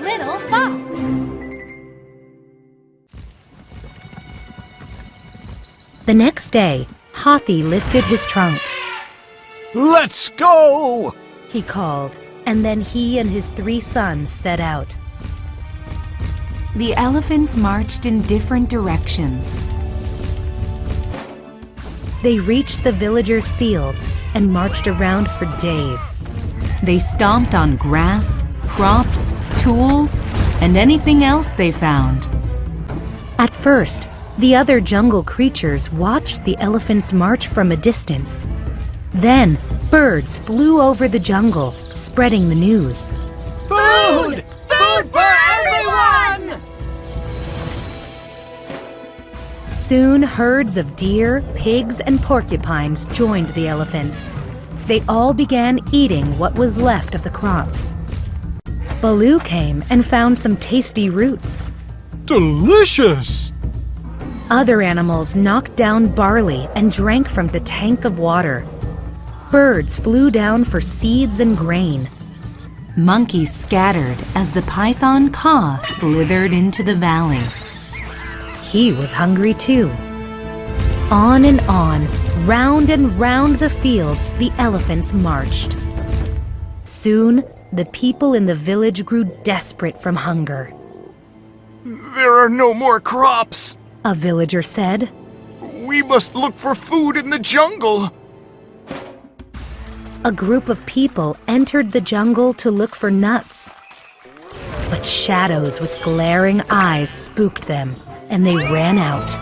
little fox. The next day, Hathi lifted his trunk. Let's go! He called, and then he and his 3 sons set out. The elephants marched in different directions. They reached the villagers' fields and marched around for days. They stomped on grass, crops, tools, and anything else they found. At first, the other jungle creatures watched the elephants march from a distance. Then, birds flew over the jungle, spreading the news. Food! Food for everyone! Soon, herds of deer, pigs, and porcupines joined the elephants. They all began eating what was left of the crops. Baloo came and found some tasty roots. Delicious! Other animals knocked down barley and drank from the tank of water. Birds flew down for seeds and grain. Monkeys scattered as the python Ka slithered into the valley. He was hungry too. On and round the fields the elephants marched. Soon, the people in the village grew desperate from hunger. There are no more crops, A villager said. We must look for food in the jungle. A group of people entered the jungle to look for nuts. But shadows with glaring eyes spooked them, and they ran out.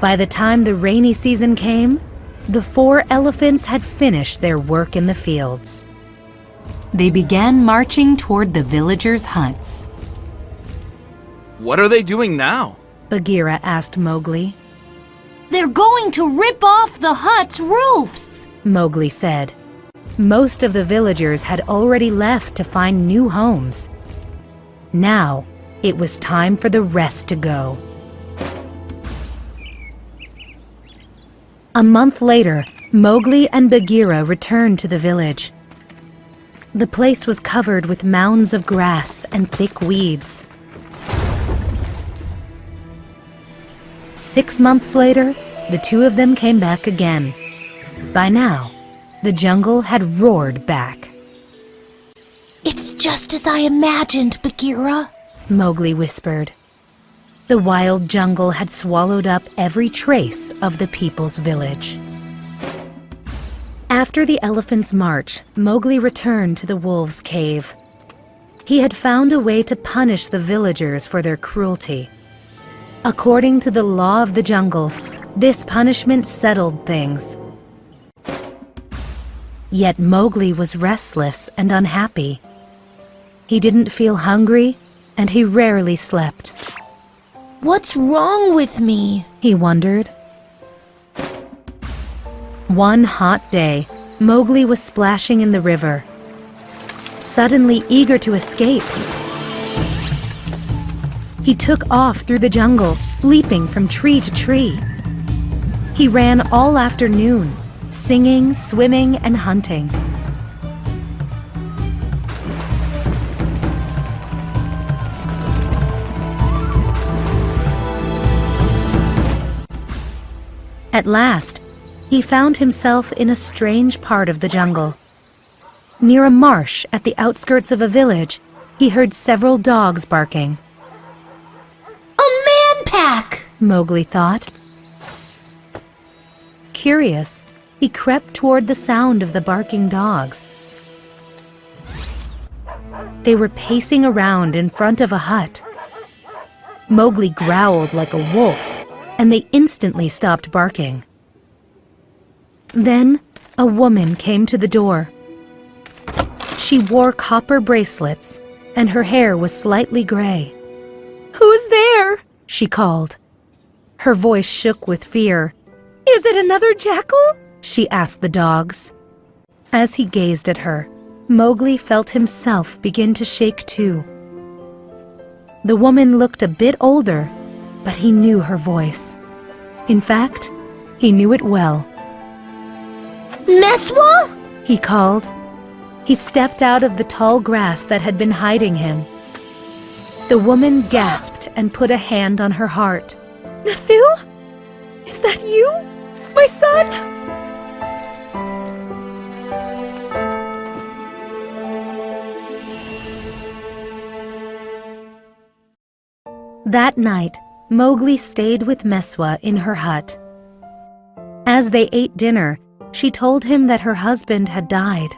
By the time the rainy season came, the 4 elephants had finished their work in the fields. They began marching toward the villagers' huts. What are they doing now? Bagheera asked Mowgli. They're going to rip off the huts' roofs, Mowgli said. Most of the villagers had already left to find new homes. Now, it was time for the rest to go. A month later, Mowgli and Bagheera returned to the village. The place was covered with mounds of grass and thick weeds. 6 months later, the 2 of them came back again. By now, the jungle had roared back. It's just as I imagined, Bagheera, Mowgli whispered. The wild jungle had swallowed up every trace of the people's village. After the elephants' march, Mowgli returned to the wolves' cave. He had found a way to punish the villagers for their cruelty. According to the law of the jungle, this punishment settled things. Yet Mowgli was restless and unhappy. He didn't feel hungry, and he rarely slept. What's wrong with me? He wondered. One hot day, Mowgli was splashing in the river, suddenly eager to escape. He took off through the jungle, leaping from tree to tree. He ran all afternoon, singing, swimming, and hunting. At last, he found himself in a strange part of the jungle. Near a marsh at the outskirts of a village, he heard several dogs barking. A man pack, Mowgli thought. Curious, he crept toward the sound of the barking dogs. They were pacing around in front of a hut. Mowgli growled like a wolf, and they instantly stopped barking. Then, a woman came to the door. She wore copper bracelets, and her hair was slightly gray. "Who's there?" she called. Her voice shook with fear. "Is it another jackal?" she asked the dogs. As he gazed at her, Mowgli felt himself begin to shake too. The woman looked a bit older, but he knew her voice. In fact, he knew it well. "Messua?" he called. He stepped out of the tall grass that had been hiding him. The woman gasped and put a hand on her heart. Nathu? Is that you? My son? That night, Mowgli stayed with Messua in her hut. As they ate dinner, she told him that her husband had died.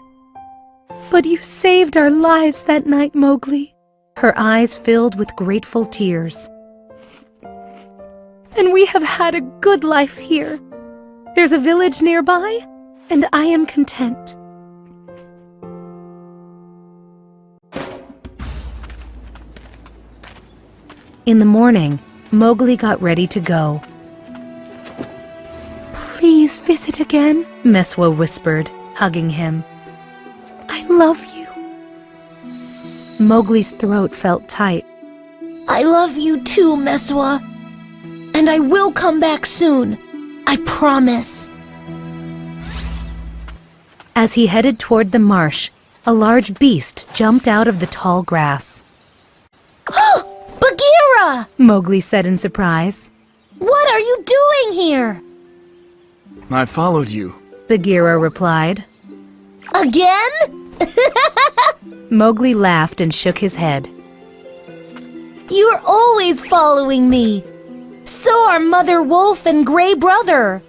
But you saved our lives that night, Mowgli. Her eyes filled with grateful tears. And we have had a good life here. There's a village nearby, and I am content. In the morning, Mowgli got ready to go. Please visit again, Messua whispered, hugging him. I love you. Mowgli's throat felt tight. I love you too, Messua. And I will come back soon. I promise. As he headed toward the marsh, a large beast jumped out of the tall grass. Bagheera! Mowgli said in surprise. What are you doing here? I followed you. Bagheera replied. Again? Mowgli laughed and shook his head. You're always following me. So are Mother Wolf and Gray Brother.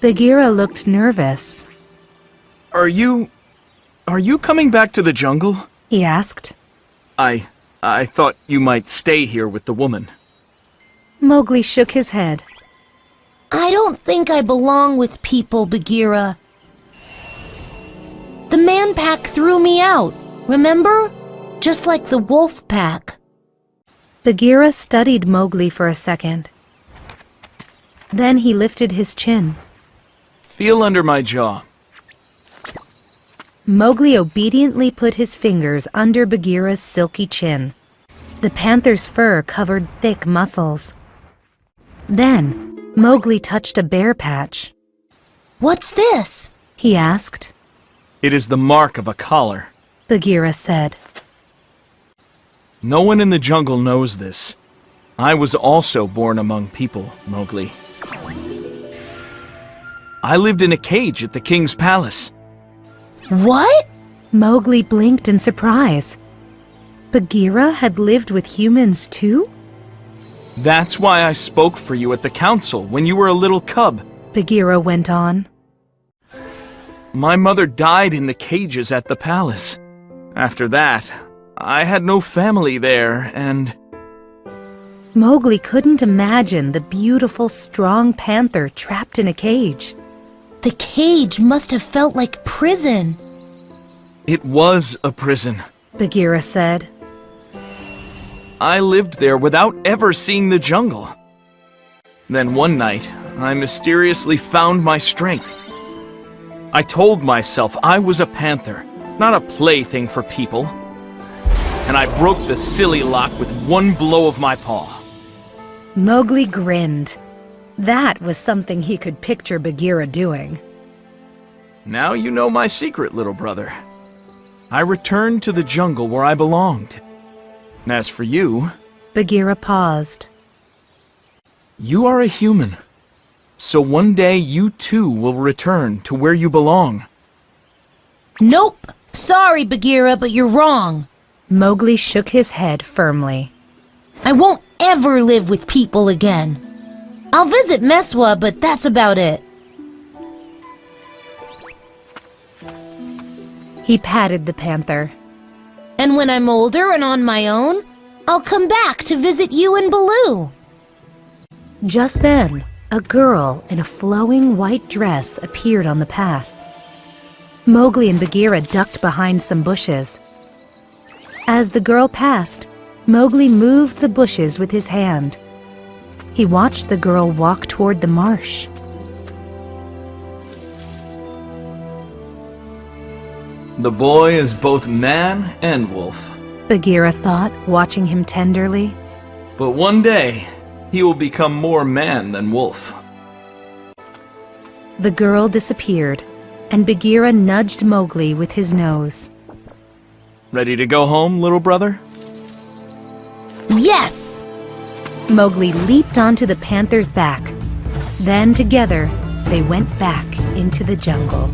Bagheera looked nervous. Are you coming back to the jungle? He asked. I thought you might stay here with the woman. Mowgli shook his head. I don't think I belong with people, Bagheera. The man pack threw me out, remember? Just like the wolf pack. Bagheera studied Mowgli for a second. Then he lifted his chin. Feel under my jaw. Mowgli obediently put his fingers under Bagheera's silky chin. The panther's fur covered thick muscles. Then, Mowgli touched a bare patch. What's this? He asked. It is the mark of a collar, Bagheera said. No one in the jungle knows this. I was also born among people, Mowgli. I lived in a cage at the king's palace. What? Mowgli blinked in surprise. Bagheera had lived with humans too? That's why I spoke for you at the council when you were a little cub. Bagheera went on. My mother died in the cages at the palace. After that, I had no family there, and... Mowgli couldn't imagine the beautiful, strong panther trapped in a cage. The cage must have felt like prison. It was a prison, Bagheera said. I lived there without ever seeing the jungle. Then one night, I mysteriously found my strength. I told myself I was a panther, not a plaything for people. And I broke the silly lock with one blow of my paw. Mowgli grinned. That was something he could picture Bagheera doing. Now you know my secret, little brother. I returned to the jungle where I belonged. As for you... Bagheera paused. You are a human. So one day you too will return to where you belong. Nope! Sorry, Bagheera, but you're wrong. Mowgli shook his head firmly. I won't ever live with people again. I'll visit Messua, but that's about it. He patted the panther. And when I'm older and on my own, I'll come back to visit you in Baloo. Just then, a girl in a flowing white dress appeared on the path. Mowgli and Bagheera ducked behind some bushes. As the girl passed, Mowgli moved the bushes with his hand. He watched the girl walk toward the marsh. The boy is both man and wolf. Bagheera thought, watching him tenderly. But one day, he will become more man than wolf. The girl disappeared, and Bagheera nudged Mowgli with his nose. Ready to go home, little brother? Yes! Mowgli leaped onto the panther's back. Then together, they went back into the jungle.